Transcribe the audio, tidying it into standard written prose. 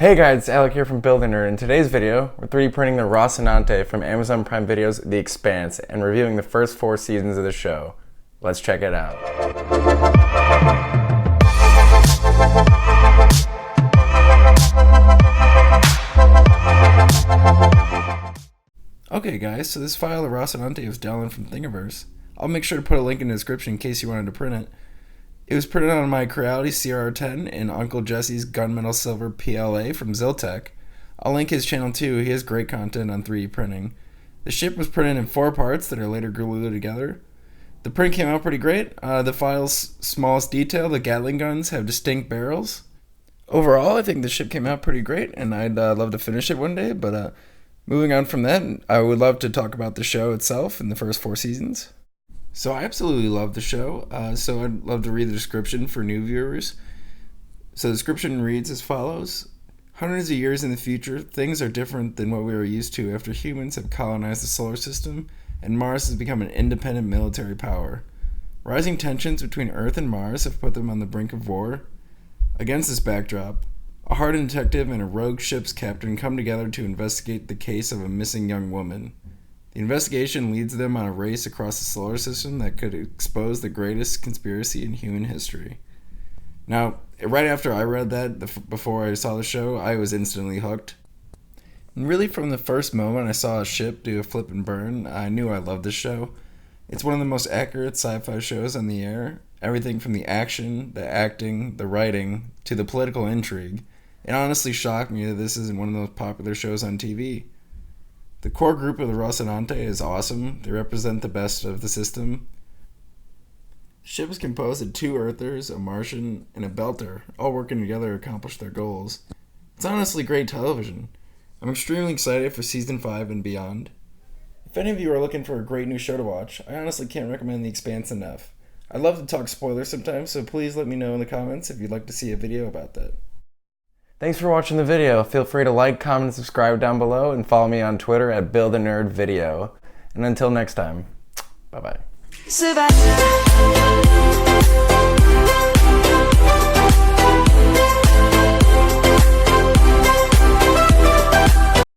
Hey guys, it's Alec here from Build the Nerd. In today's video, we're 3D printing the Rocinante from Amazon Prime Video's The Expanse and reviewing the first 4 seasons of the show. Let's check it out. Okay guys, so this file of Rocinante was downloaded from Thingiverse. I'll make sure to put a link in the description in case you wanted to print it. It was printed on my Creality CR10 and Uncle Jessy's Gunmetal Silver PLA from Zyltech. I'll link his channel too, he has great content on 3D printing. The ship was printed in 4 parts that are later glued together. The print came out pretty great. The file's smallest detail, the Gatling guns, have distinct barrels. Overall, I think the ship came out pretty great, and I'd love to finish it one day, but moving on from that, I would love to talk about the show itself in the first 4 seasons. So I absolutely love the show, so I'd love to read the description for new viewers. So the description reads as follows. Hundreds of years in the future, things are different than what we are used to after humans have colonized the solar system and Mars has become an independent military power. Rising tensions between Earth and Mars have put them on the brink of war. Against this backdrop, a hardened detective and a rogue ship's captain come together to investigate the case of a missing young woman. The investigation leads them on a race across the solar system that could expose the greatest conspiracy in human history. Now, right after I read that, before I saw the show, I was instantly hooked. And really from the first moment I saw a ship do a flip and burn, I knew I loved this show. It's one of the most accurate sci-fi shows on the air. Everything from the action, the acting, the writing, to the political intrigue. It honestly shocked me that this isn't one of the most popular shows on TV. The core group of the Rocinante is awesome. They represent the best of the system. The ship is composed of 2 Earthers, a Martian, and a Belter, all working together to accomplish their goals. It's honestly great television. I'm extremely excited for Season 5 and beyond. If any of you are looking for a great new show to watch, I honestly can't recommend The Expanse enough. I love to talk spoilers sometimes, so please let me know in the comments if you'd like to see a video about that. Thanks for watching the video. Feel free to like, comment, and subscribe down below, and follow me on Twitter at BuildANerdVideo. And until next time, bye-bye.